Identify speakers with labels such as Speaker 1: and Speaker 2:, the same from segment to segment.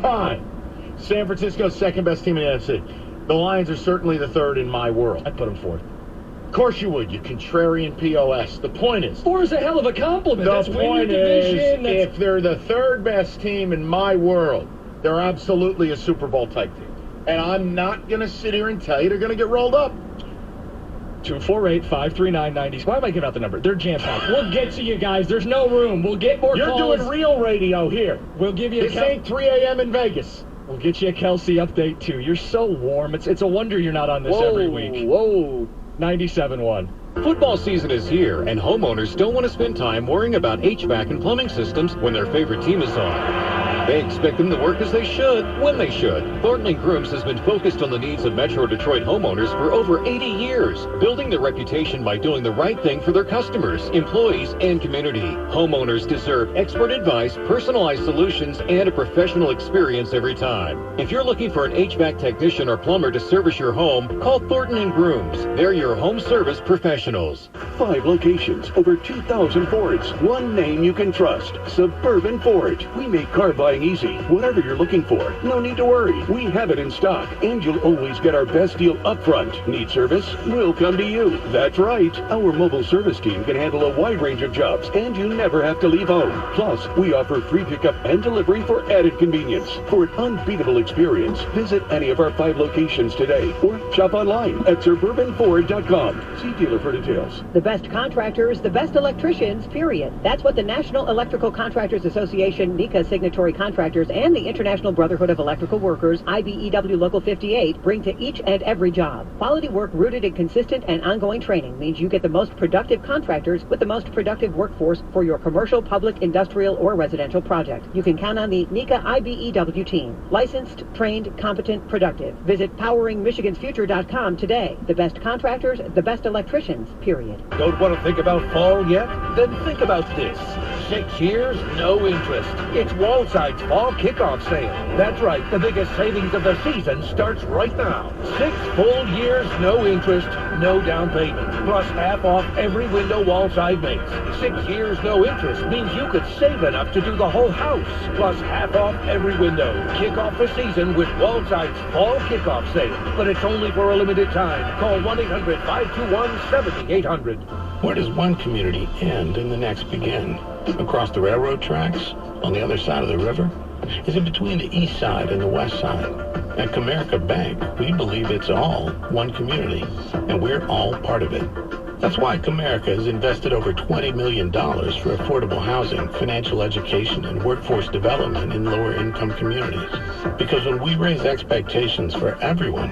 Speaker 1: Fine. San Francisco's second best team in the NFC. The Lions are certainly the third in my world.
Speaker 2: I'd put them fourth.
Speaker 1: Of course you would, you contrarian POS. The point is...
Speaker 2: Four is a hell of a compliment.
Speaker 1: The
Speaker 2: That's
Speaker 1: point is, if they're the third best team in my world, they're absolutely a Super Bowl type team. And I'm not going to sit here and tell you they're going to get rolled up.
Speaker 2: 248-539-90. Why am I giving out the number? They're jam-packed. We'll get to you guys. There's no room. We'll get more calls.
Speaker 1: You're doing real radio here.
Speaker 2: We'll give you
Speaker 1: This ain't 3 a.m. in Vegas.
Speaker 2: We'll get you a Kelsey update, too. You're so warm. It's a wonder you're not on this every week.
Speaker 1: Whoa.
Speaker 2: 97.1.
Speaker 3: Football season is here, and homeowners don't want to spend time worrying about HVAC and plumbing systems when their favorite team is on. They expect them to work as they should, when they should. Thornton & Grooms has been focused on the needs of Metro Detroit homeowners for over 80 years, building their reputation by doing the right thing for their customers, employees, and community. Homeowners deserve expert advice, personalized solutions, and a professional experience every time. If you're looking for an HVAC technician or plumber to service your home, call Thornton & Grooms. They're your home service professionals.
Speaker 4: 5 locations, over 2,000 Fords. One name you can trust, Suburban Ford. We make car buying easy. Whatever you're looking for, no need to worry. We have it in stock, and you'll always get our best deal up front. Need service? We'll come to you. That's right. Our mobile service team can handle a wide range of jobs, and you never have to leave home. Plus, we offer free pickup and delivery for added convenience. For an unbeatable experience, visit any of our 5 locations today, or shop online at suburbanford.com. See dealer for details.
Speaker 5: The best contractors, the best electricians, period. That's what the National Electrical Contractors Association, NECA signatory contractors, and the International Brotherhood of Electrical Workers, IBEW Local 58, bring to each and every job. Quality work rooted in consistent and ongoing training means you get the most productive contractors with the most productive workforce for your commercial, public, industrial, or residential project. You can count on the NECA IBEW team. Licensed, trained, competent, productive. Visit poweringmichigansfuture.com today. The best contractors, the best electricians, period.
Speaker 6: Don't want to think about fall yet? Then think about this. 6 years, no interest. It's Wallside's fall kickoff sale. That's right, the biggest savings of the season starts right now. 6 full years, no interest, no down payment. Plus half off every window Wallside makes. 6 years, no interest means you could save enough to do the whole house. Plus half off every window. Kick off the season with Wallside's fall kickoff sale. But it's only for a limited time. Call 1-800-521-7800.
Speaker 7: Where does one community end and the next begin? Across the railroad tracks? On the other side of the river? Is it between the east side and the west side? At Comerica Bank, we believe it's all one community, and we're all part of it. That's why Comerica has invested over $20 million for affordable housing, financial education, and workforce development in lower-income communities. Because when we raise expectations for everyone,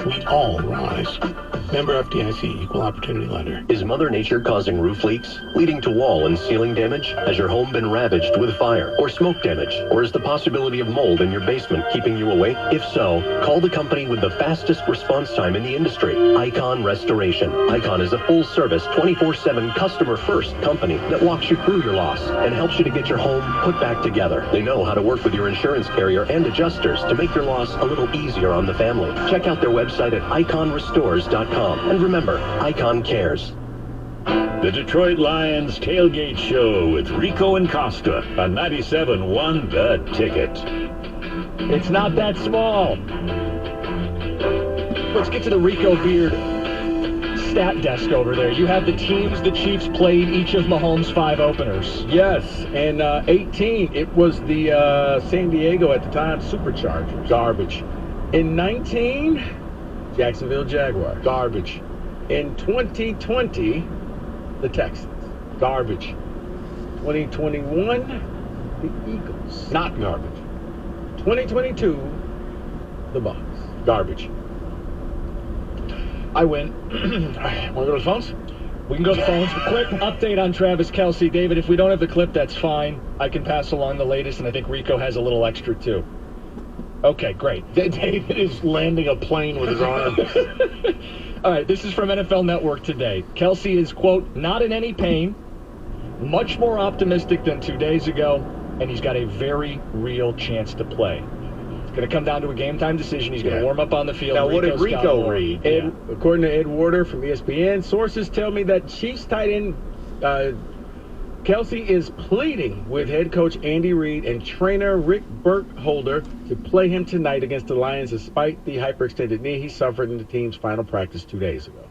Speaker 7: we all rise. Member FDIC, Equal Opportunity Lender.
Speaker 8: Is Mother Nature causing roof leaks, leading to wall and ceiling damage? Has your home been ravaged with fire or smoke damage? Or is the possibility of mold in your basement keeping you awake? If so, call the company with the fastest response time in the industry, Icon Restoration. Icon is a full-service, 24/7 customer-first company that walks you through your loss and helps you to get your home put back together. They know how to work with your insurance carrier and adjusters to make your loss a little easier on the family. Check out their website at iconrestores.com. And remember, Icon cares.
Speaker 9: The Detroit Lions Tailgate Show with Rico and Costa on 97.1 The Ticket.
Speaker 2: It's not that small. Let's get to the Rico Beard stat desk over there. You have the teams the Chiefs played each of Mahomes' 5 openers.
Speaker 1: Yes, and 18, it was the San Diego at the time Superchargers. Garbage. In 19... Jacksonville Jaguars. Garbage. In 2020, the Texans. Garbage. 2021, the Eagles. Not garbage. 2022, the Bucks. Garbage.
Speaker 2: I win.
Speaker 1: Want to go to the phones?
Speaker 2: We can go to the phones. Quick update on Travis Kelce. David, if we don't have the clip, that's fine. I can pass along the latest, and I think Rico has a little extra, too. Okay, great.
Speaker 1: David is landing a plane with his arm.
Speaker 2: All right, this is from NFL Network today. Kelce is, quote, not in any pain, much more optimistic than 2 days ago, and he's got a very real chance to play. It's going to come down to a game-time decision. He's going to warm up on the field.
Speaker 1: Now, what did Rico read? According to Ed Warder from ESPN, sources tell me that Chiefs tight end
Speaker 10: Kelsey is pleading with head coach Andy Reid and trainer Rick Burkholder to play him tonight against the Lions despite the hyperextended knee he suffered in the team's final practice 2 days ago.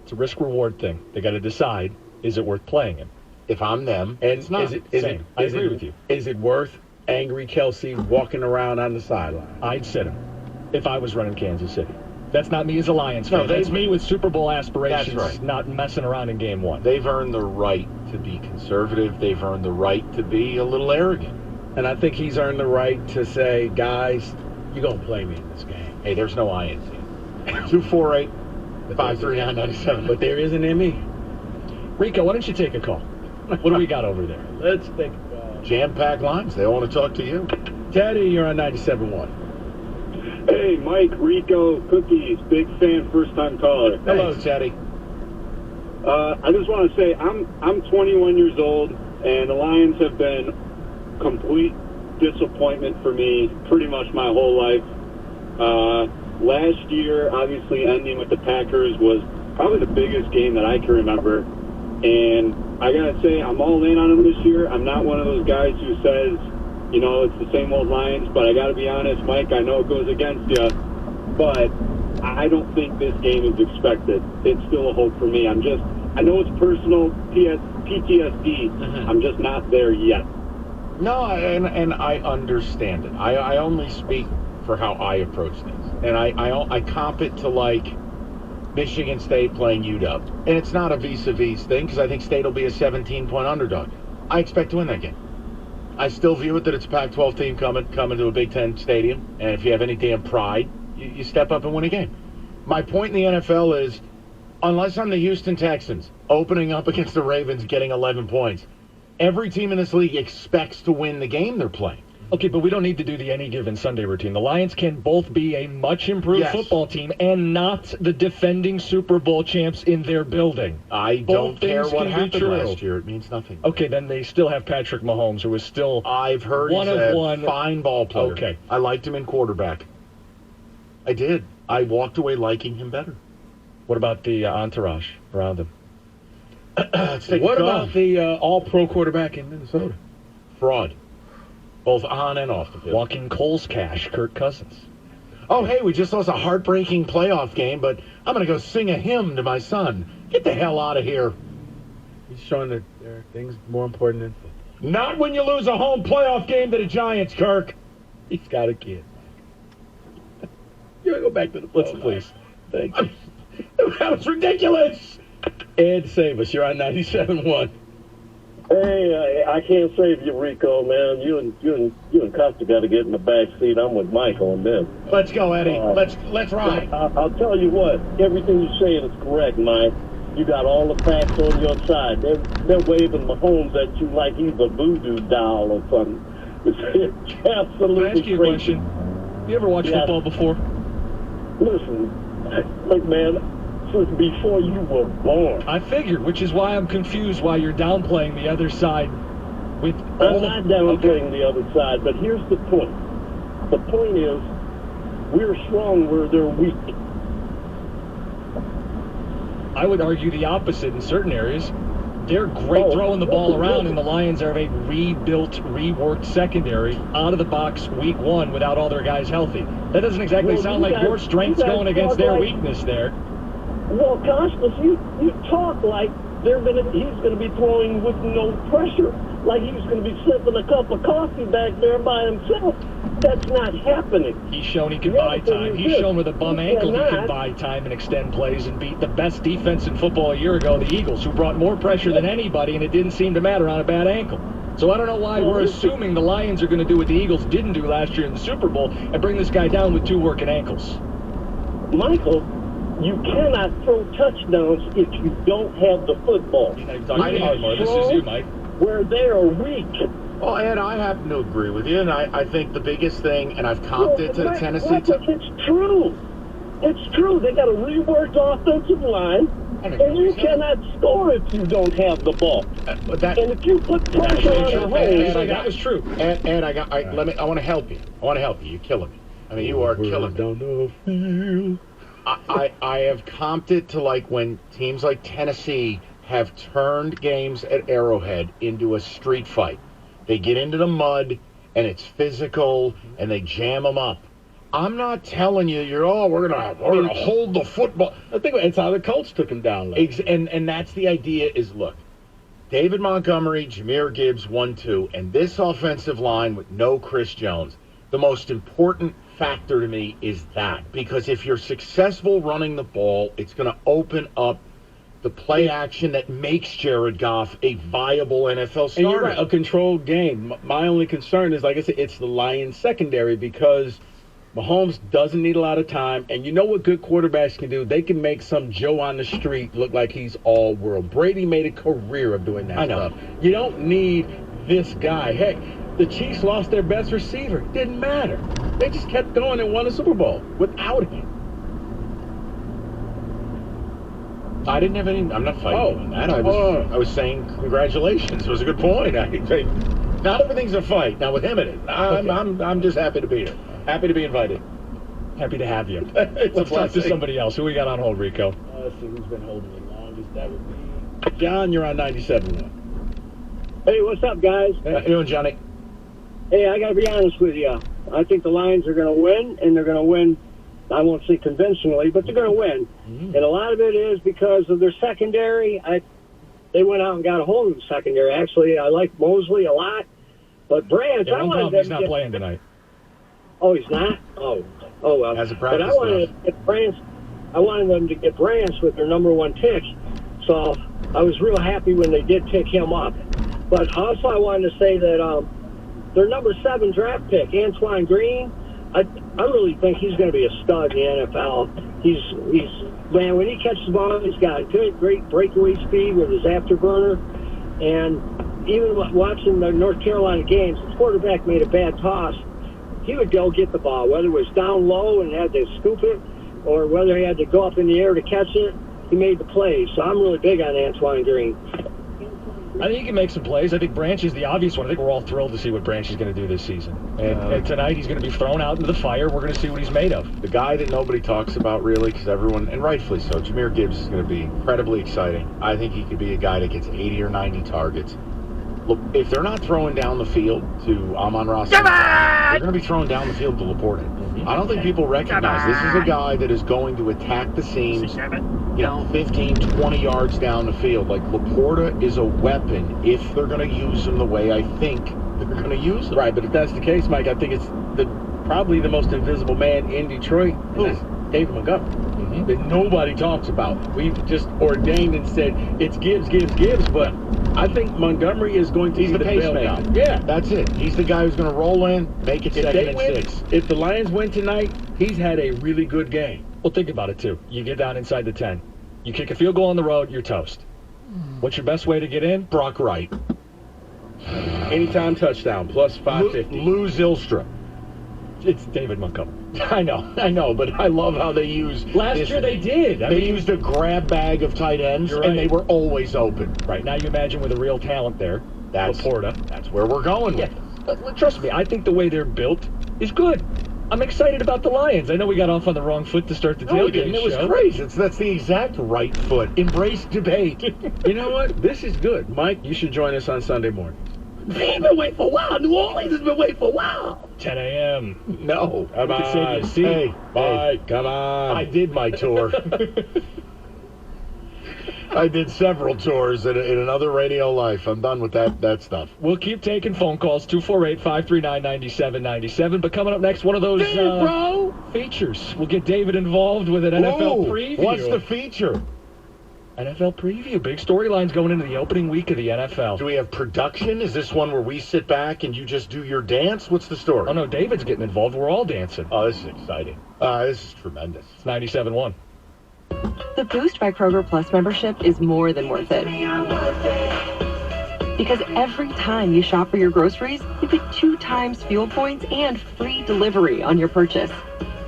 Speaker 2: It's a risk-reward thing. They got to decide, is it worth playing him?
Speaker 1: If I'm them,
Speaker 10: And
Speaker 1: it's not.
Speaker 2: I agree with you.
Speaker 10: Is it worth angry Kelsey walking around on the sideline?
Speaker 2: I'd sit him if I was running Kansas City. That's not me as a Lions
Speaker 1: No,
Speaker 2: fan. That's me with Super Bowl aspirations,
Speaker 1: That's right.
Speaker 2: not messing around in game one.
Speaker 1: They've earned the right to be conservative. They've earned the right to be a little arrogant.
Speaker 10: And I think he's earned the right to say, guys, you're going to play me in this game.
Speaker 1: Hey, there's no I in team. 248-539-97.
Speaker 10: But there is an ME.
Speaker 2: Rico, why don't you take a call? What do we got over there?
Speaker 10: Let's take a call.
Speaker 1: Jam-packed lines. They want to talk to you.
Speaker 10: Teddy, you're on 97.1.
Speaker 11: Hey, Mike, Rico, Cookies, big fan, first-time caller.
Speaker 1: Hello, Teddy.
Speaker 11: I just want to say I'm 21 years old, and the Lions have been complete disappointment for me pretty much my whole life. Last year, obviously, ending with the Packers was probably the biggest game that I can remember. And I got to say, I'm all in on them this year. I'm not one of those guys who says, you know, it's the same old Lions, but I got to be honest, Mike, I know it goes against you, but I don't think this game is expected. It's still a hope for me. I know it's personal PTSD. I'm just not there yet.
Speaker 1: No, and I understand it. I only speak for how I approach things. And I comp it to, like, Michigan State playing UW. And it's not a vis-a-vis thing, because I think State will be a 17-point underdog. I expect to win that game. I still view it that it's a Pac-12 team coming to a Big Ten stadium, and if you have any damn pride, you step up and win a game. My point in the NFL is, unless I'm the Houston Texans opening up against the Ravens getting 11 points, every team in this league expects to win the game they're playing.
Speaker 2: Okay, but we don't need to do the any given Sunday routine. The Lions can both be a much improved football team and not the defending Super Bowl champs in their building.
Speaker 1: I don't care what happened
Speaker 2: true.
Speaker 1: last year. It means nothing.
Speaker 2: Okay, then they still have Patrick Mahomes, who is still
Speaker 1: I've heard
Speaker 2: one
Speaker 1: he's
Speaker 2: of
Speaker 1: a
Speaker 2: one.
Speaker 1: fine ball player.
Speaker 2: Okay.
Speaker 1: I liked him in quarterback. I did. I walked away liking him better.
Speaker 2: What about the entourage around him?
Speaker 10: What about the all-pro quarterback in Minnesota?
Speaker 1: Fraud. Both on and off the field.
Speaker 2: Walking Cole's cash, Kirk Cousins.
Speaker 1: Oh, hey, we just lost a heartbreaking playoff game, but I'm going to go sing a hymn to my son. Get the hell out of here.
Speaker 10: He's showing that there are things more important than football.
Speaker 1: Not when you lose a home playoff game to the Giants, Kirk.
Speaker 10: He's got a kid. You want to go back to the phone, please? Thank you.
Speaker 1: That was ridiculous.
Speaker 10: Ed Savas, you're on 97.1.
Speaker 12: Hey, I can't save you, Rico, man. You and Costa got to get in the back seat. I'm with Michael and them.
Speaker 1: Let's go, Eddie. Let's ride.
Speaker 12: I'll tell you what. Everything you're saying is correct, Mike. You got all the facts on your side. They're waving Mahomes at you like he's a voodoo doll or something. It's absolutely
Speaker 2: Can I ask you a
Speaker 12: crazy.
Speaker 2: question? You ever watched football before?
Speaker 12: Listen, look, man. Since before you were born.
Speaker 2: I figured, which is why I'm confused why you're downplaying the other side with
Speaker 12: I'm not downplaying the other side, but here's the point. The point is, we're strong where they're weak.
Speaker 2: I would argue the opposite in certain areas. They're great throwing the ball around, and the Lions have a rebuilt, reworked secondary out of the box week one without all their guys healthy. That doesn't exactly sound like your strength's going against their weakness there.
Speaker 12: Well, Costas, you talk like he's gonna be throwing with no pressure, like he's gonna be sipping a cup of coffee back there by himself. That's not happening.
Speaker 2: He's shown he can buy time. He's shown with a bum ankle he can buy time and extend plays and beat the best defense in football a year ago, the Eagles, who brought more pressure than anybody, and it didn't seem to matter on a bad ankle. So I don't know why we're assuming the Lions are going to do what the Eagles didn't do last year in the Super Bowl and bring this guy down with two working ankles.
Speaker 12: Michael, you cannot throw touchdowns if you don't have the football.
Speaker 2: This is you, Mike.
Speaker 12: Where they are weak.
Speaker 1: Well, Ed, I happen to agree with you, and I think the biggest thing, and I've comped it to the Tennessee...
Speaker 12: It's true. It's true. They got a reworked offensive line, and you cannot score if you don't have the ball. And if you put pressure on the home...
Speaker 2: That was true.
Speaker 1: Ed, I want to help you. You're killing me. I mean, you are killing me.
Speaker 10: Down the field.
Speaker 1: I have comped it to, like, when teams like Tennessee have turned games at Arrowhead into a street fight. They get into the mud, and it's physical, and they jam them up. I'm not telling you, we're gonna hold the football.
Speaker 10: I think it's how the Colts took him down.
Speaker 1: And that's the idea is, look, David Montgomery, Jahmyr Gibbs, 1-2, and this offensive line with no Chris Jones, the most important factor to me is that. Because if you're successful running the ball, it's going to open up the play action that makes Jared Goff a viable NFL starter.
Speaker 10: And you're right, a controlled game. My only concern is, like I said, it's the Lions secondary, because Mahomes doesn't need a lot of time, and you know what good quarterbacks can do? They can make some Joe on the street look like he's all world. Brady made a career of doing that stuff. You don't need this guy. Heck, the Chiefs lost their best receiver. Didn't matter. They just kept going and won a Super Bowl without him.
Speaker 1: I didn't have any. I'm not fighting on that. I was saying congratulations. It was a good point. Not everything's a fight. Now with him it is. I'm just happy to be here. Happy to be invited.
Speaker 2: Happy to have you.
Speaker 1: Let's
Speaker 2: talk to somebody else. Who we got on hold, Rico?
Speaker 10: Let's see who's been holding the longest. That would be John. You're on 97.1.
Speaker 12: Hey, what's up, guys?
Speaker 1: How you doing, Johnny?
Speaker 12: Hey, I got to be honest with you. I think the Lions are going to win, and they're going to win, I won't say conventionally, but they're going to win. Mm-hmm. And a lot of it is because of their secondary. They went out and got a hold of the secondary. Actually, I like Mosley a lot. But Branch, I wanted them
Speaker 2: he's not playing tonight.
Speaker 12: Oh, he's not? Oh well.
Speaker 1: As a practice,
Speaker 12: but I wanted to get Branch. I wanted them to get Branch with their number 1 pick. So I was real happy when they did pick him up. But also I wanted to say that their number 7 draft pick, Antoine Green, I really think he's going to be a stud in the NFL. He's man, when he catches the ball, he's got great breakaway speed with his afterburner. And even watching the North Carolina games, the quarterback made a bad toss. He would go get the ball, whether it was down low and had to scoop it, or whether he had to go up in the air to catch it. He made the plays. So I'm really big on Antoine Green.
Speaker 2: I think he can make some plays. I think Branch is the obvious one. I think we're all thrilled to see what Branch is going to do this season. And tonight he's going to be thrown out into the fire. We're going to see what he's made of.
Speaker 1: The guy that nobody talks about, really, because everyone, and rightfully so, Jahmyr Gibbs is going to be incredibly exciting. I think he could be a guy that gets 80 or 90 targets. Look, if they're not throwing down the field to Amon-Ra, they're going to be throwing down the field to Laporta. Mm-hmm. I don't think people recognize this is a guy that is going to attack the seams, 15, 20 yards down the field. Like, Laporta is a weapon if they're going to use him the way I think they're going to use him.
Speaker 10: Right, but if that's the case, Mike, I think it's probably the most invisible man in Detroit. That's David Montgomery. Mm-hmm. That nobody talks about. We've just ordained and said it's Gibbs, but I think Montgomery is going to be the pacemaker.
Speaker 1: Yeah, that's it. He's the guy who's going to roll in, make it second and 6.
Speaker 10: If the Lions win tonight, he's had a really good game.
Speaker 2: Well, think about it, too. You get down inside the 10. You kick a field goal on the road, you're toast. What's your best way to get in?
Speaker 1: Brock Wright.
Speaker 10: Anytime touchdown, plus 550.
Speaker 1: Lou Zylstra.
Speaker 2: It's David Montgomery.
Speaker 1: I know, but I love how they use...
Speaker 2: Last year they did.
Speaker 1: They used a grab bag of tight ends, and they were always open.
Speaker 2: Right, now you imagine with a real talent there, Laporta.
Speaker 1: That's where we're going with
Speaker 2: it. Trust me, I think the way they're built is good. I'm excited about the Lions. I know we got off on the wrong foot to start the tailgate
Speaker 1: show. It was great. That's the exact right foot. Embrace debate.
Speaker 10: You know what? This is good. Mike, you should join us on Sunday morning.
Speaker 12: They've been waiting for a while. New Orleans has been waiting for a while.
Speaker 2: 10 a.m.
Speaker 1: No.
Speaker 10: Come on.
Speaker 1: Hey,
Speaker 10: Mike, come on.
Speaker 1: I did my tour. I did several tours in another radio life. I'm done with that stuff.
Speaker 2: We'll keep taking phone calls, 248-539-9797. But coming up next, one of those features. We'll get David involved with an NFL preview.
Speaker 1: What's the feature?
Speaker 2: NFL preview. Big storylines going into the opening week of the NFL.
Speaker 1: Do we have production? Is this one where we sit back and you just do your dance? What's the story?
Speaker 2: Oh, no, David's getting involved. We're all dancing.
Speaker 1: Oh, this is exciting. This is tremendous.
Speaker 2: It's 97.1.
Speaker 13: The Boost by Kroger Plus membership is more than worth it. Because every time you shop for your groceries, you get 2 times fuel points and free delivery on your purchase.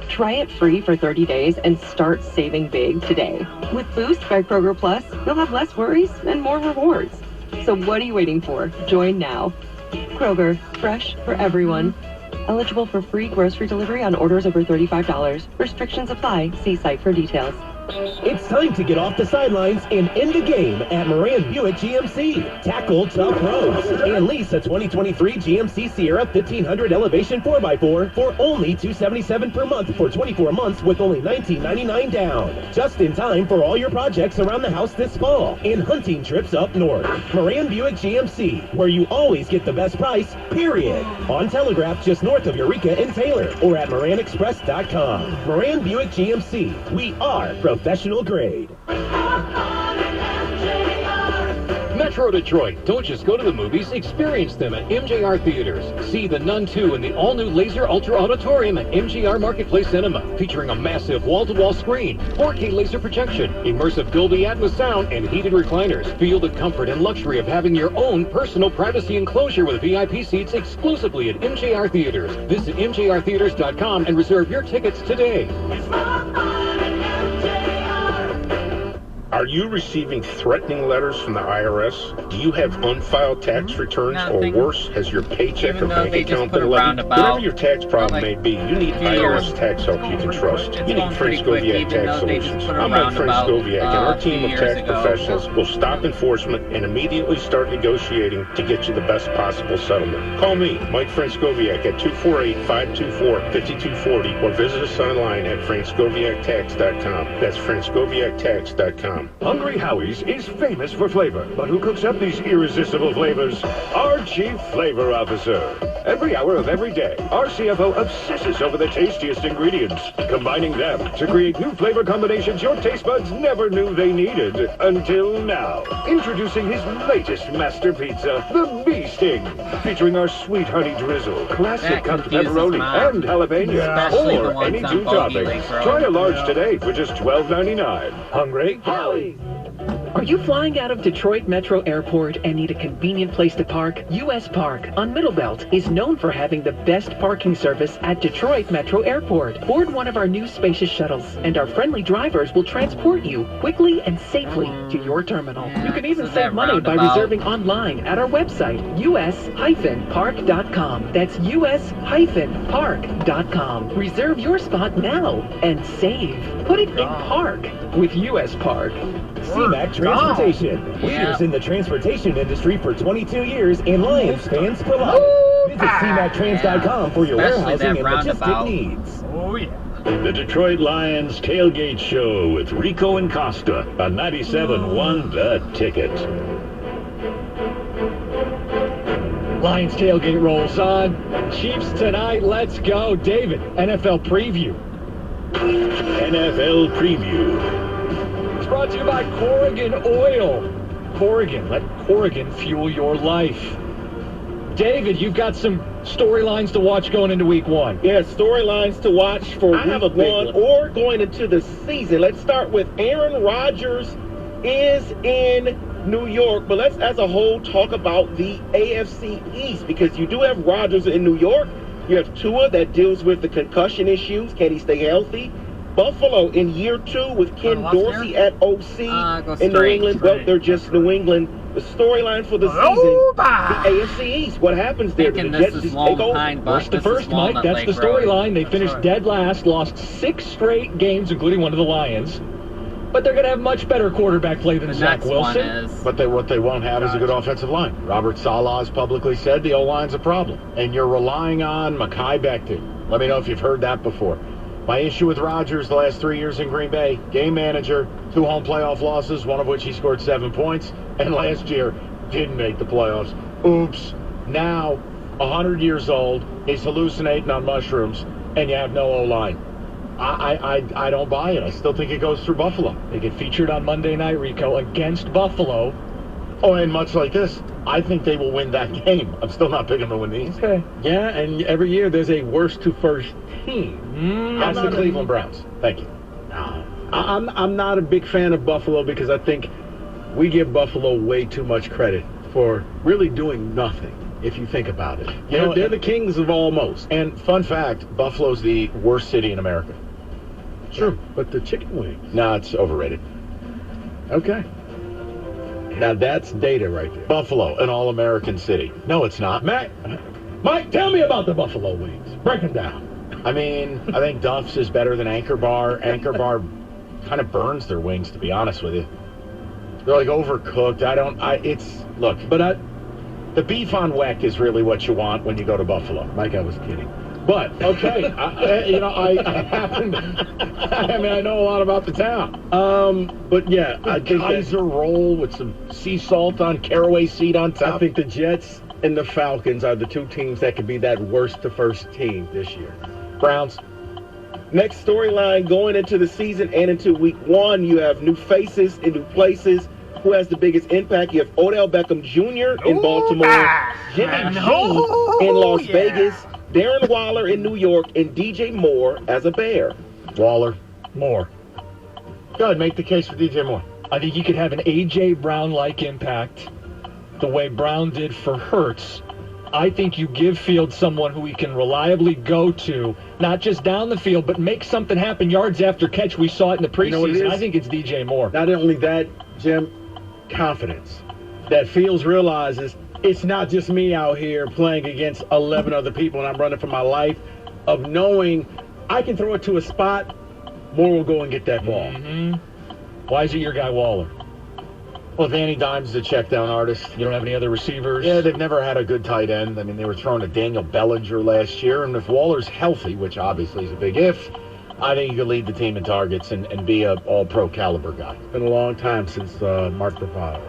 Speaker 13: Try it free for 30 days and start saving big today. With Boost by Kroger Plus, you'll have less worries and more rewards. So what are you waiting for? Join now. Kroger, fresh for everyone. Eligible for free grocery delivery on orders over $35. Restrictions apply. See site for details.
Speaker 14: It's time to get off the sidelines and end the game at Moran Buick GMC. Tackle tough roads and lease a 2023 GMC Sierra 1500 Elevation 4x4 for only $277 per month for 24 months with only $19.99 down. Just in time for all your projects around the house this fall and hunting trips up north. Moran Buick GMC, where you always get the best price, period. On Telegraph just north of Eureka and Taylor or at MoranExpress.com. Moran Buick GMC. We are professional grade.
Speaker 3: Metro Detroit. Don't just go to the movies, experience them at MJR Theaters. See The Nun 2 in the all-new Laser Ultra Auditorium at MJR Marketplace Cinema, featuring a massive wall-to-wall screen, 4K laser projection, immersive Dolby Atmos sound, and heated recliners. Feel the comfort and luxury of having your own personal privacy enclosure with VIP seats exclusively at MJR Theaters. Visit mjrtheaters.com and reserve your tickets today.
Speaker 15: Are you receiving threatening letters from the IRS? Do you have unfiled tax returns? Or worse, has your paycheck or bank account been levied? Whatever your tax problem may be, you need IRS tax help you can trust. You need Frank Skoviak Tax Solutions. I'm Mike Frank Skoviak, and our team of tax professionals will stop enforcement and immediately start negotiating to get you the best possible settlement. Call me, Mike Frank Skoviak, at 248-524-5240 or visit us online at frankskoviaktax.com. That's frankskoviaktax.com.
Speaker 9: Hungry Howie's is famous for flavor, but who cooks up these irresistible flavors? Our Chief Flavor Officer. Every hour of every day, our CFO obsesses over the tastiest ingredients, combining them to create new flavor combinations your taste buds never knew they needed until now. Introducing his latest master pizza, the Bee Sting, featuring our sweet honey drizzle, classic cut pepperoni, and jalapeno, or any two toppings. Try a large today for just $12.99. Hungry?
Speaker 5: Are you flying out of Detroit Metro Airport and need a convenient place to park? US Park on Middlebelt is known for having the best parking service at Detroit Metro Airport. Board one of our new spacious shuttles, and our friendly drivers will transport you quickly and safely to your terminal. You can even save money by reserving online at our website, us-park.com. That's us-park.com. Reserve your spot now and save. Put it in park with US Park.
Speaker 14: CMAC Transportation. Leaders in the transportation industry for 22 years and Lions fans for life. Visit CMACTrans.com for your warehousing and logistic needs.
Speaker 9: Oh, yeah. The Detroit Lions Tailgate Show with Rico and Costa on 97.1 The Ticket.
Speaker 2: Lions tailgate rolls on. Chiefs tonight. Let's go. David, NFL preview.
Speaker 9: NFL preview.
Speaker 2: It's brought to you by Corrigan Oil. Corrigan, let Corrigan fuel your life. David, you've got some storylines to watch going into week one.
Speaker 10: Yeah, storylines to watch for week one or going into the season. Let's start with Aaron Rodgers is in New York, but let's as a whole talk about the AFC East, because you do have Rodgers in New York. You have Tua that deals with the concussion issues. Can he stay healthy? Buffalo in year 2 with Ken Dorsey at OC in New England. Well, they're just New England. The storyline for the season, the AFC East. What happens there? The Jets just take over.
Speaker 2: First to first, Mike. That's the storyline. They finished dead last, lost 6 straight games, including one of the Lions. But they're going to have much better quarterback play than Zach Wilson.
Speaker 1: But what they won't have is a good offensive line. Robert Saleh has publicly said the O-line's a problem. And you're relying on Mekhi Becton. Let me know if you've heard that before. My issue with Rodgers the last 3 years in Green Bay, game manager, 2 home playoff losses, one of which he scored 7 points, and last year didn't make the playoffs. Oops. Now, 100 years old, he's hallucinating on mushrooms, and you have no O-line. I don't buy it. I still think it goes through Buffalo.
Speaker 2: They get featured on Monday Night, Rico, against Buffalo.
Speaker 1: Oh, and much like this, I think they will win that game. I'm still not picking them to win these.
Speaker 10: Okay. Yeah, and every year there's a worst to first team.
Speaker 1: That's the Cleveland Browns. Thank you.
Speaker 10: I'm not a big fan of Buffalo because I think we give Buffalo way too much credit for really doing nothing, if you think about it. They're the kings of almost.
Speaker 1: And fun fact, Buffalo's the worst city in America.
Speaker 10: True, but the chicken wings.
Speaker 1: No, it's overrated.
Speaker 10: Okay. Now that's data right there.
Speaker 1: Buffalo, an all-American city. No, it's not.
Speaker 10: Mike, tell me about the Buffalo wings. Break them down.
Speaker 1: I mean, I think Duff's is better than Anchor Bar. Anchor Bar kind of burns their wings, to be honest with you. They're like overcooked. The beef on weck is really what you want when you go to Buffalo.
Speaker 10: Mike, I was kidding. But, okay, I know a lot about the town. But, yeah, I think
Speaker 1: Kaiser roll with some sea salt on, caraway seed on top.
Speaker 10: I think the Jets and the Falcons are the two teams that could be that worst-to-first team this year.
Speaker 1: Browns.
Speaker 16: Next storyline going into the season and into week 1, you have new faces in new places. Who has the biggest impact? You have Odell Beckham Jr. in Baltimore, Jimmy G in Las Vegas, Darren Waller in New York, and DJ Moore as a Bear.
Speaker 1: Waller.
Speaker 2: Moore.
Speaker 1: Go ahead, make the case for DJ Moore.
Speaker 2: I think you could have an A.J. Brown-like impact the way Brown did for Hurts. I think you give Fields someone who he can reliably go to, not just down the field, but make something happen yards after catch. We saw it in the preseason.
Speaker 10: You know what it is?
Speaker 2: I think it's DJ Moore.
Speaker 10: Not only that, Jim, confidence. That Fields realizes it's not just me out here playing against 11 other people and I'm running for my life, of knowing I can throw it to a spot, Moore will go and get that ball.
Speaker 2: Mm-hmm. Why is it your guy Waller?
Speaker 1: Well, Danny Dimes, the check down artist.
Speaker 2: You don't have any other receivers?
Speaker 1: Yeah, they've never had a good tight end. I mean, they were throwing to Daniel Bellinger last year, and if Waller's healthy, which obviously is a big if, I think he could lead the team in targets and be a all-pro caliber guy.
Speaker 10: It's been a long time since Mark Bavaro.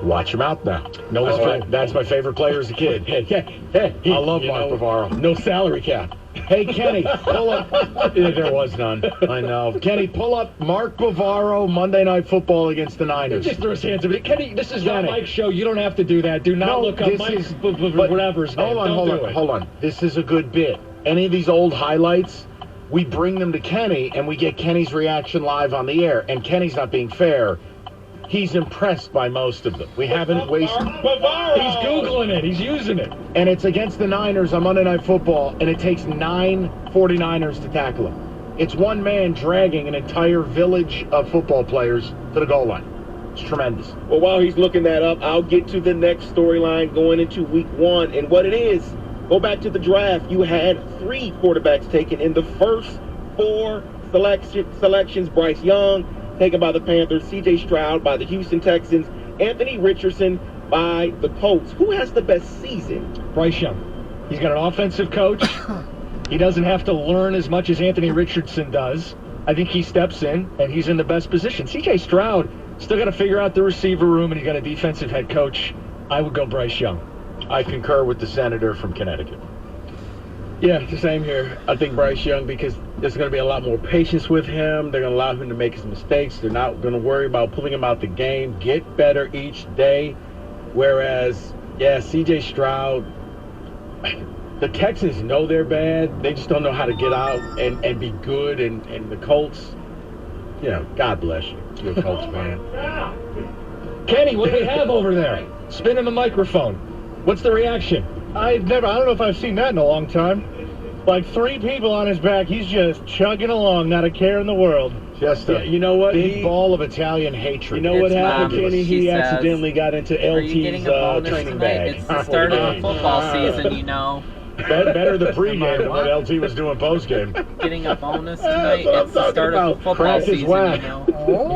Speaker 1: Watch him out now.
Speaker 2: No,
Speaker 1: that's my favorite player as a kid. I love Mark Bavaro.
Speaker 10: No salary cap.
Speaker 1: Hey, Kenny, pull up. There was none. I know. Kenny, pull up Mark Bavaro Monday Night Football against the Niners.
Speaker 2: He just threw his hands up. Kenny, this is not Mike's show. You don't have to do that. Do not look up Mike's whatever's name.
Speaker 1: Hold on. This is a good bit. Any of these old highlights, we bring them to Kenny, and we get Kenny's reaction live on the air. And Kenny's not being fair. He's impressed by most of them. We haven't wasted.
Speaker 2: He's Googling it. He's using it.
Speaker 1: And it's against the Niners on Monday Night Football, and it takes 9 49ers to tackle him. It's one man dragging an entire village of football players to the goal line. It's tremendous.
Speaker 16: Well, while he's looking that up, I'll get to the next storyline going into week 1. And what it is, go back to the draft. You had 3 quarterbacks taken in the first 4 selections. Bryce Young, taken by the Panthers, C.J. Stroud by the Houston Texans, Anthony Richardson by the Colts. Who has the best season?
Speaker 2: Bryce Young. He's got an offensive coach. He doesn't have to learn as much as Anthony Richardson does. I think he steps in, and he's in the best position. C.J. Stroud still got to figure out the receiver room, and he got a defensive head coach. I would go Bryce Young.
Speaker 1: I concur with the senator from Connecticut.
Speaker 10: Yeah, the same here. I think Bryce Young, because there's going to be a lot more patience with him. They're going to allow him to make his mistakes. They're not going to worry about pulling him out the game. Get better each day. Whereas, C.J. Stroud, the Texans know they're bad. They just don't know how to get out and be good. And the Colts, God bless you. You're a Colts fan.
Speaker 2: Kenny, what do we have over there? Spinning the microphone. What's the reaction?
Speaker 17: I don't know if I've seen that in a long time. Like 3 people on his back, he's just chugging along, not a care in the world.
Speaker 1: Just a
Speaker 10: you know what?
Speaker 1: big ball of Italian hatred.
Speaker 10: You know what happened, Kenny? He accidentally got into LT's training bag.
Speaker 18: It's the start of the football season, you know.
Speaker 1: Better the pregame than what LT was doing postgame.
Speaker 18: Getting a bonus tonight. It's the start of the football season, you know.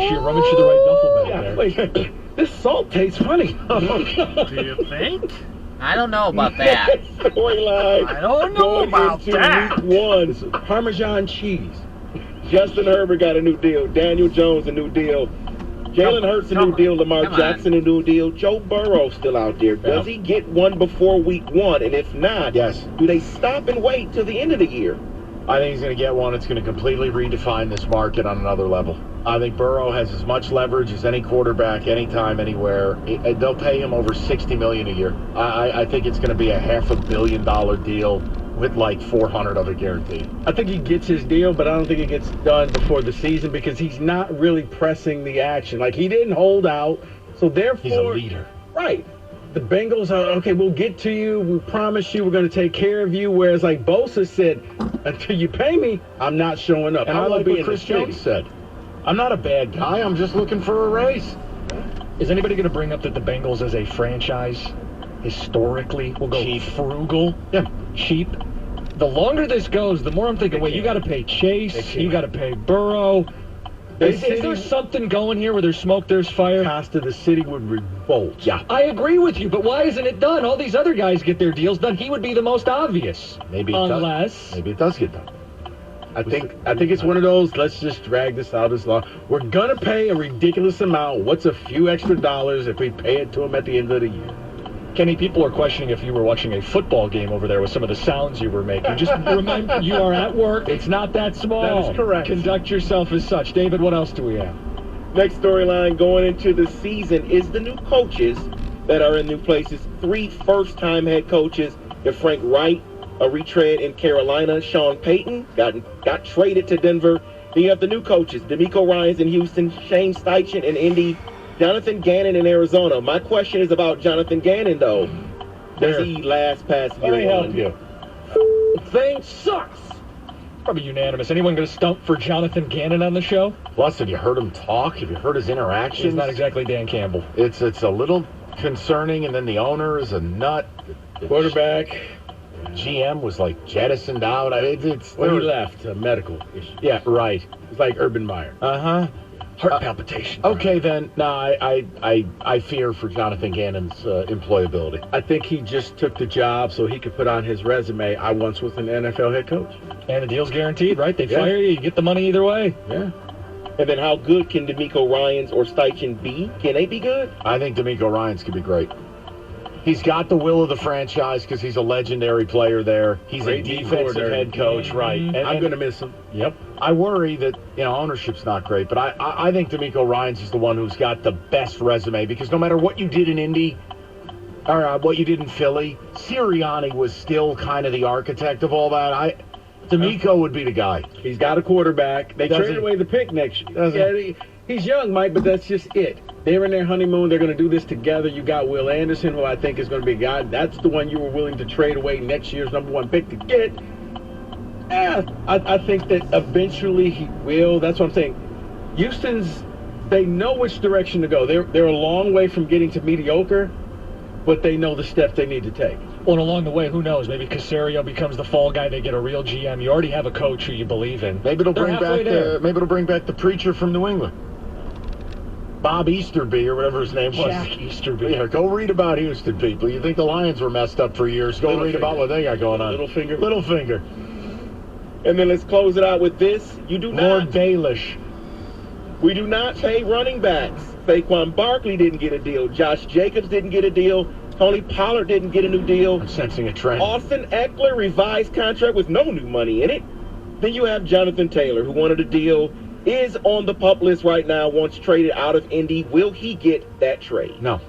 Speaker 2: She rummaged through the right duffel bag there.
Speaker 10: Wait, this salt tastes funny.
Speaker 17: Do you think?
Speaker 18: I don't know about that.
Speaker 16: Storyline.
Speaker 17: I don't know about that.
Speaker 16: Week 1, Parmesan cheese. Justin Herbert got a new deal. Daniel Jones a new deal. Jalen Hurts a new deal. Lamar Jackson a new deal. Joe Burrow still out there. Does he get one before week 1? And if not, do they stop and wait till the end of the year?
Speaker 1: I think he's going to get one. It's going to completely redefine this market on another level. I think Burrow has as much leverage as any quarterback, anytime, anywhere. They'll pay him over $60 million a year. I think it's going to be a $500 million deal with like 400 of it guaranteed.
Speaker 10: I think he gets his deal, but I don't think it gets done before the season because he's not really pressing the action. Like, he didn't hold out, so therefore...
Speaker 1: He's a leader.
Speaker 10: Right. The Bengals are, okay, we'll get to you. We promise you we're going to take care of you. Whereas, like Bosa said, until you pay me, I'm not showing up.
Speaker 1: And I like what Chris Jones said. I'm not a bad guy. I'm just looking for a raise.
Speaker 2: Is anybody going to bring up that the Bengals as a franchise historically will go frugal?
Speaker 1: Yeah.
Speaker 2: Cheap. The longer this goes, the more I'm thinking, wait, you got to pay Chase, you got to pay Burrow. Is there something going here where there's smoke, there's fire?
Speaker 10: Costa, the city would revolt.
Speaker 2: Yeah. I agree with you, but why isn't it done? All these other guys get their deals done. He would be the most obvious.
Speaker 1: Maybe it does get done.
Speaker 10: I think it's one of those, let's just drag this out as long. We're going to pay a ridiculous amount. What's a few extra dollars if we pay it to them at the end of the year?
Speaker 2: Kenny, people are questioning if you were watching a football game over there with some of the sounds you were making. Just remember, you are at work. It's not that small.
Speaker 10: That is correct.
Speaker 2: Conduct yourself as such. David, what else do we have?
Speaker 16: Next storyline going into the season is the new coaches that are in new places. 3 first-time head coaches. They're Frank Wright, a retread in Carolina. Sean Payton got traded to Denver. Then you have the new coaches, D'Amico Ryans in Houston, Shane Steichen in Indy, Jonathan Gannon in Arizona. My question is about Jonathan Gannon, though. Does he last past year?
Speaker 10: Let me help you.
Speaker 16: Thing sucks.
Speaker 2: Probably unanimous. Anyone going to stump for Jonathan Gannon on the show?
Speaker 1: Plus, have you heard him talk? Have you heard his interactions?
Speaker 2: He's not exactly Dan Campbell.
Speaker 1: It's a little concerning, and then the owner is a nut.
Speaker 10: Quarterback.
Speaker 1: GM was like jettisoned out.
Speaker 10: When he left, a medical issue.
Speaker 1: Yeah, right.
Speaker 10: It's like Urban Meyer.
Speaker 2: Heart palpitation.
Speaker 1: Okay, then. No, I fear for Jonathan Gannon's employability.
Speaker 10: I think he just took the job so he could put on his resume, I once was an NFL head coach.
Speaker 2: And the deal's guaranteed, right? They fire you get the money either way.
Speaker 10: Yeah.
Speaker 16: And then how good can D'Amico Ryans or Steichen be? Can they be good?
Speaker 1: I think D'Amico Ryans could be great. He's got the will of the franchise because he's a legendary player there. He's a defensive head coach, right? And
Speaker 10: I'm going to miss him.
Speaker 1: Yep. I worry that, ownership's not great, but I think D'Amico Ryans is the one who's got the best resume because no matter what you did in Indy or what you did in Philly, Sirianni was still kind of the architect of all that. D'Amico would be the guy.
Speaker 10: He's got a quarterback. They traded away the pick next year. Yeah, he's young, Mike, but that's just it. They're in their honeymoon. They're going to do this together. You got Will Anderson, who I think is going to be a guy. That's the one you were willing to trade away next year's #1 pick to get. I think that eventually he will. That's what I'm saying. Houston's, they know which direction to go. They're a long way from getting to mediocre, but they know the steps they need to take.
Speaker 2: Well, and along the way, who knows? Maybe Caserio becomes the fall guy. They get a real GM. You already have a coach who you believe in.
Speaker 1: Maybe it'll bring back the preacher from New England. Bob Easterby or whatever his name was.
Speaker 2: Jack Easterby.
Speaker 1: Yeah, go read about Houston, people. You think the Lions were messed up for years. Go read about what they got going on.
Speaker 10: Little finger.
Speaker 16: And then let's close it out with this.
Speaker 1: Lord Baelish.
Speaker 16: We do not pay running backs. Saquon Barkley didn't get a deal. Josh Jacobs didn't get a deal. Tony Pollard didn't get a new deal.
Speaker 1: I'm sensing a trend.
Speaker 16: Austin Eckler revised contract with no new money in it. Then you have Jonathan Taylor, who wanted a deal, is on the pup list right now, once traded out of Indy. Will he get that trade?
Speaker 1: No.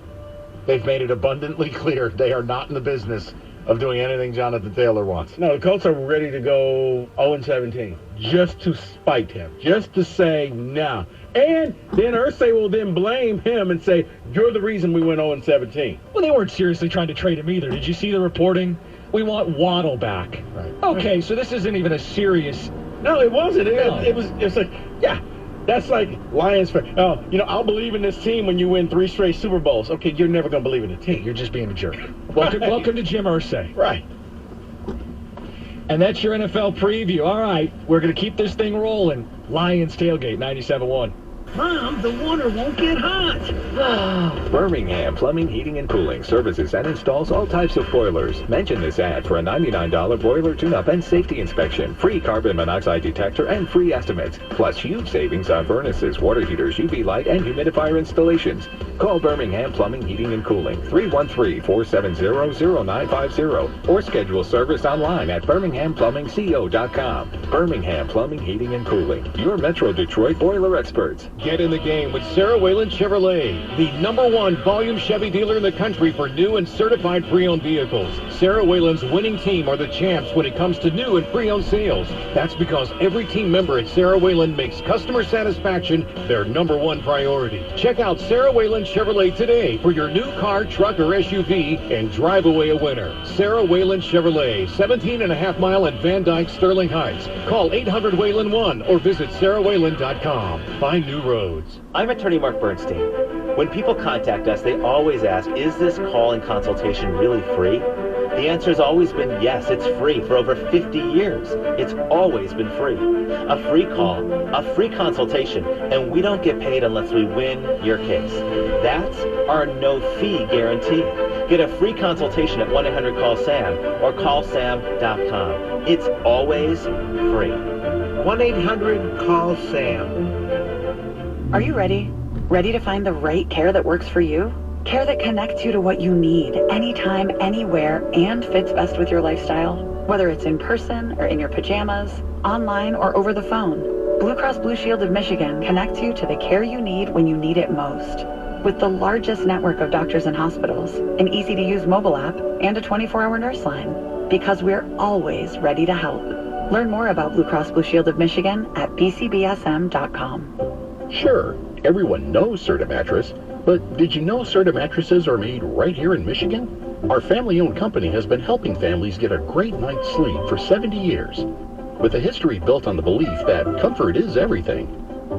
Speaker 1: They've made it abundantly clear they are not in the business of doing anything Jonathan Taylor wants.
Speaker 10: No, the Colts are ready to go 0-17 just to spite him, just to say no. And then Irsay will then blame him and say, you're the reason we went 0-17.
Speaker 2: Well, they weren't seriously trying to trade him either. Did you see the reporting? We want Waddle back.
Speaker 1: Right.
Speaker 2: Okay, so this isn't even a serious...
Speaker 10: No, it wasn't. It was like, yeah, that's like Lions fan. Oh, I'll believe in this team when you win 3 straight Super Bowls. Okay, you're never going to believe in the team.
Speaker 2: You're just being a jerk. Welcome to Jim Irsay.
Speaker 10: Right.
Speaker 2: And that's your NFL preview. All right, we're going to keep this thing rolling. Lions Tailgate 97.1.
Speaker 12: Mom, the water won't get hot.
Speaker 19: Birmingham Plumbing, Heating, and Cooling services and installs all types of boilers. Mention this ad for a $99 boiler tune-up and safety inspection, free carbon monoxide detector, and free estimates. Plus huge savings on furnaces, water heaters, UV light, and humidifier installations. Call Birmingham Plumbing, Heating, and Cooling, 313-470-0950, or schedule service online at birminghamplumbingco.com. Birmingham Plumbing, Heating, and Cooling, your Metro Detroit boiler experts.
Speaker 3: Get in the game with Sarah Whalen Chevrolet, the #1 volume Chevy dealer in the country for new and certified pre-owned vehicles. Sarah Whalen's winning team are the champs when it comes to new and pre-owned sales. That's because every team member at Sarah Whalen makes customer satisfaction their #1 priority. Check out Sarah Whalen Chevrolet today for your new car, truck, or SUV and drive away a winner. Sarah Whalen Chevrolet, 17.5 mile at Van Dyke, Sterling Heights. Call 800-WHALEN-1 or visit sarahwhalen.com. Find new roads.
Speaker 20: I'm attorney Mark Bernstein. When people contact us, they always ask, is this call and consultation really free? The answer's always been yes, it's free for over 50 years. It's always been free. A free call, a free consultation, and we don't get paid unless we win your case. That's our no-fee guarantee. Get a free consultation at 1-800-CALL-SAM or callsam.com. It's always free.
Speaker 21: 1-800-CALL-SAM.
Speaker 22: Are you ready? Ready to find the right care that works for you? Care that connects you to what you need, anytime, anywhere, and fits best with your lifestyle? Whether it's in person or in your pajamas, online or over the phone, Blue Cross Blue Shield of Michigan connects you to the care you need when you need it most. With the largest network of doctors and hospitals, an easy-to-use mobile app, and a 24-hour nurse line. Because we're always ready to help. Learn more about Blue Cross Blue Shield of Michigan at bcbsm.com.
Speaker 23: Sure, everyone knows Serta Mattress, but did you know Serta mattresses are made right here in Michigan? Our family-owned company has been helping families get a great night's sleep for 70 years. With a history built on the belief that comfort is everything,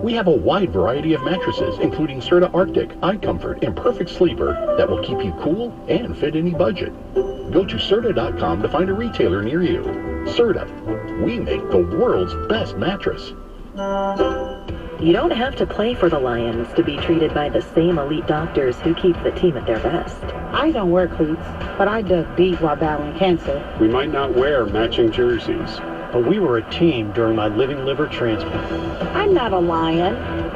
Speaker 23: we have a wide variety of mattresses, including Serta Arctic, Eye Comfort, and Perfect Sleeper that will keep you cool and fit any budget. Go to Serta.com to find a retailer near you. Serta, we make the world's best mattress.
Speaker 24: You don't have to play for the Lions to be treated by the same elite doctors who keep the team at their best.
Speaker 25: I don't wear cleats, but I dug deep while battling cancer.
Speaker 26: We might not wear matching jerseys, but we were a team during my living liver transplant.
Speaker 25: I'm not a lion,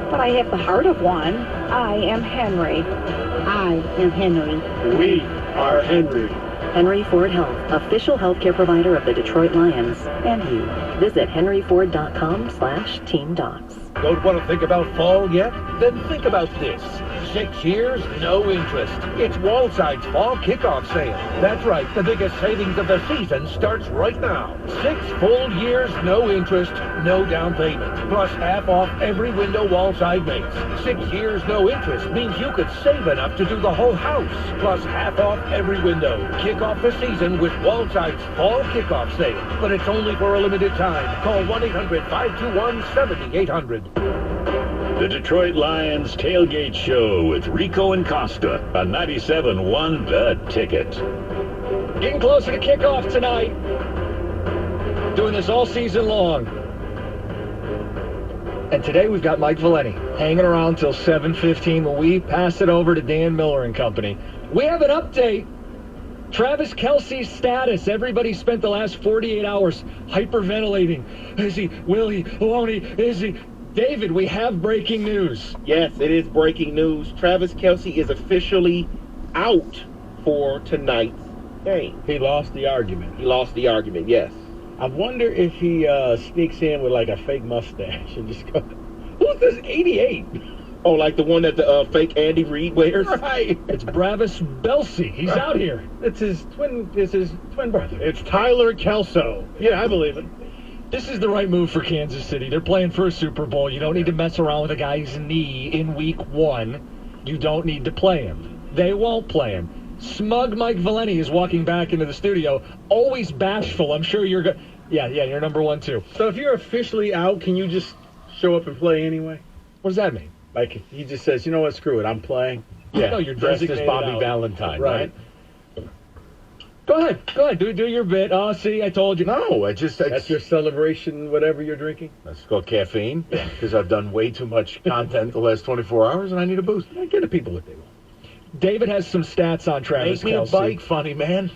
Speaker 25: but I have the heart of one. I am Henry. I am Henry.
Speaker 26: We are Henry.
Speaker 24: Henry Ford Health, official healthcare provider of the Detroit Lions, and you. Visit henryford.com/teamdocs.
Speaker 6: Don't want to think about fall yet? Then think about this. 6 years, no interest. It's Wallside's fall kickoff sale. That's right, the biggest savings of the season starts right now. 6 full years, no interest, no down payment. Plus half off every window Wallside makes. 6 years, no interest means you could save enough to do the whole house. Plus half off every window. Kick off the season with Wallside's fall kickoff sale. But it's only for a limited time. Call 1-800-521-7800.
Speaker 9: The Detroit Lions Tailgate Show with Rico and Costa on 97.1 The Ticket.
Speaker 2: Getting closer to kickoff tonight. Doing this all season long. And today we've got Mike Valenti hanging around till 7:15 when we pass it over to Dan Miller and company. We have an update. Travis Kelce's status. Everybody spent the last 48 hours hyperventilating. Is he? Will he? Won't he? Is he? David, we have breaking news.
Speaker 16: Yes, it is breaking news. Travis Kelce is officially out for tonight's game.
Speaker 10: He lost the argument.
Speaker 16: He lost the argument, yes.
Speaker 10: I wonder if he sneaks in with like a fake mustache and just goes, who's this 88?
Speaker 16: Oh, like the one that the fake Andy Reid wears?
Speaker 10: Right.
Speaker 2: It's Bravis Belsey. He's out here.
Speaker 10: It's his twin brother.
Speaker 17: It's Tyler Kelso. Yeah, I believe it.
Speaker 2: This is the right move for Kansas City. They're playing for a Super Bowl. You don't need to mess around with a guy's knee in week 1. You don't need to play him. They won't play him. Smug Mike Valenti is walking back into the studio, always bashful. I'm sure you're good. Yeah, you're number 1 too.
Speaker 10: So if you're officially out, can you just show up and play anyway?
Speaker 2: What does that mean?
Speaker 10: Like he just says, you know what, screw it, I'm playing.
Speaker 2: Yeah, no, you're
Speaker 10: dressed as Bobby
Speaker 2: out.
Speaker 10: Valentine, right?
Speaker 2: Go ahead. Do your bit. Oh, see, I told you.
Speaker 1: No,
Speaker 10: That's your celebration, whatever you're drinking?
Speaker 1: That's called caffeine, because I've done way too much content the last 24 hours, and I need a boost.
Speaker 10: Give the people what they want.
Speaker 2: David has some stats on Travis
Speaker 1: Make me
Speaker 2: Kelce.
Speaker 1: a bike funny, man.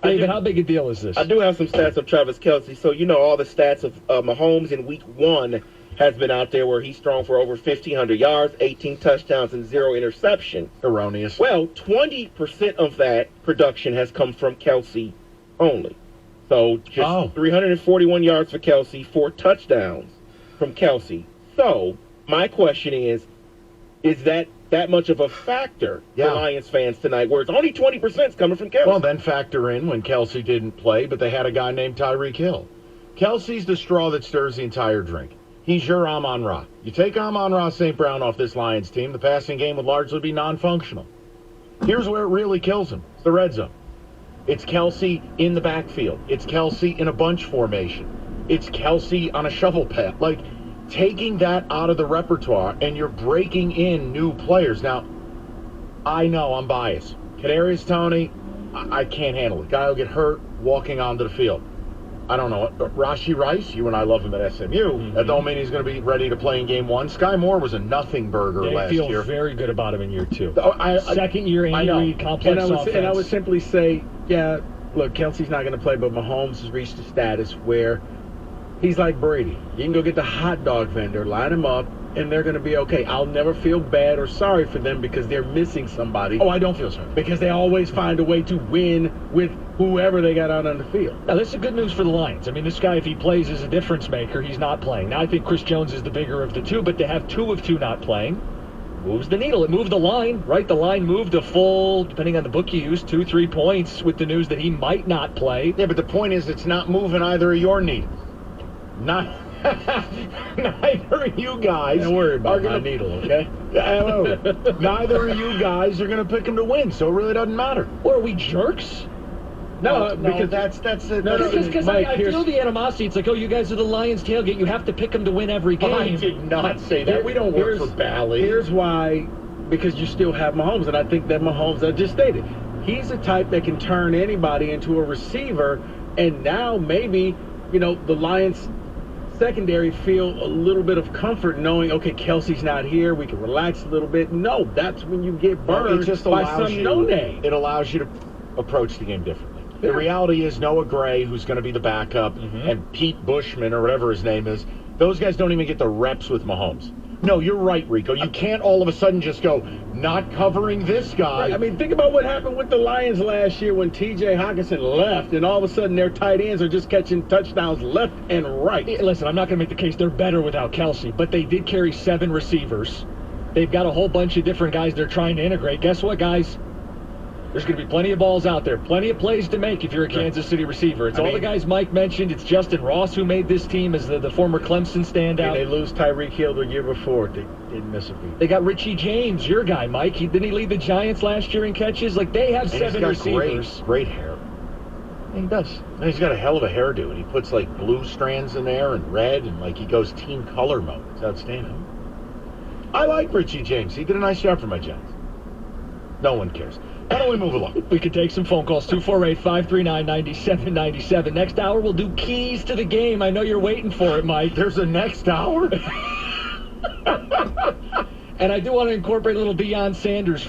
Speaker 2: David, how big a deal is this?
Speaker 16: I do have some stats of Travis Kelce. So, you know, all the stats of Mahomes in week 1 has been out there where he's thrown for over 1,500 yards, 18 touchdowns, and 0 interceptions.
Speaker 1: Erroneous.
Speaker 16: Well, 20% of that production has come from Kelce only. So just 341 yards for Kelce, 4 touchdowns from Kelce. So my question is that much of a factor for Lions fans tonight, where it's only 20% coming from Kelce?
Speaker 1: Well, then factor in when Kelce didn't play, but they had a guy named Tyreek Hill. Kelce's the straw that stirs the entire drink. He's your Amon-Ra. You take Amon-Ra St. Brown off this Lions team, the passing game would largely be non-functional. Here's where it really kills him. It's the red zone. It's Kelce in the backfield. It's Kelce in a bunch formation. It's Kelce on a shovel pad. Like, taking that out of the repertoire, and you're breaking in new players. Now, I know I'm biased. Kadarius Toney, I can't handle it. Guy will get hurt walking onto the field. I don't know. Rashi Rice, you and I love him at SMU.
Speaker 2: Mm-hmm.
Speaker 1: That don't mean he's going to be ready to play in game one. Sky Moore was a nothing burger last year.
Speaker 2: They feel very good about him in year two.
Speaker 1: Oh,
Speaker 2: Second year, Andy Reid, complex offense.
Speaker 10: And I would simply say, yeah, look, Kelsey's not going to play, but Mahomes has reached a status where he's like Brady. You can go get the hot dog vendor, line him up, and they're going to be okay. I'll never feel bad or sorry for them because they're missing somebody.
Speaker 1: Oh, I don't feel sorry.
Speaker 10: Because they always find a way to win with whoever they got out on the field.
Speaker 2: Now, this is good news for the Lions. I mean, this guy, if he plays, is a difference maker. He's not playing. Now, I think Chris Jones is the bigger of the two, but to have 2 of 2 not playing moves the needle. It moved the line, right? The line moved a full, depending on the book you use, 2-3 points with the news that he might not play.
Speaker 1: Yeah, but the point is it's not moving either of your needles. Neither of you guys
Speaker 10: Don't worry about
Speaker 1: are going
Speaker 10: my needle, okay?
Speaker 1: Neither of you guys are going to pick him to win, so it really doesn't matter.
Speaker 2: Or are we jerks?
Speaker 1: No, because that's it.
Speaker 2: Because I feel the animosity. It's like, oh, you guys are the Lions tailgate. You have to pick them to win every game.
Speaker 1: I did not say that. We don't work for Bally.
Speaker 10: Here's why, because you still have Mahomes, and I think that Mahomes, I just stated, he's the type that can turn anybody into a receiver, and now maybe, the Lions secondary feel a little bit of comfort knowing, okay, Kelsey's not here, we can relax a little bit. No, that's when you get burned by some no-name.
Speaker 1: It allows you to approach the game differently. The reality is Noah Gray, who's going to be the backup, and Pete Bushman, or whatever his name is, those guys don't even get the reps with Mahomes. No, you're right, Rico. You can't all of a sudden just go, not covering this guy.
Speaker 10: I mean, think about what happened with the Lions last year when T.J. Hawkinson left, and all of a sudden their tight ends are just catching touchdowns left and right.
Speaker 2: Listen, I'm not going to make the case they're better without Kelsey, but they did carry 7 receivers. They've got a whole bunch of different guys they're trying to integrate. Guess what, guys? There's going to be plenty of balls out there, plenty of plays to make if you're a Kansas City receiver. It's all the guys Mike mentioned. It's Justin Ross who made this team as the former Clemson standout.
Speaker 10: They lose Tyreek Hill the year before. They didn't miss a beat.
Speaker 2: They got Richie James, your guy, Mike. Didn't he lead the Giants last year in catches? Like, they have 7 receivers.
Speaker 1: Great hair.
Speaker 2: Yeah, he does.
Speaker 1: And he's got a hell of a hairdo, and he puts, blue strands in there and red, and, he goes team color mode. It's outstanding. I like Richie James. He did a nice job for my Giants. No one cares. Why don't we move along?
Speaker 2: We could take some phone calls. 248-539-9797. Next hour, we'll do keys to the game. I know you're waiting for it, Mike.
Speaker 1: There's a next hour?
Speaker 2: And I do want to incorporate a little Deion Sanders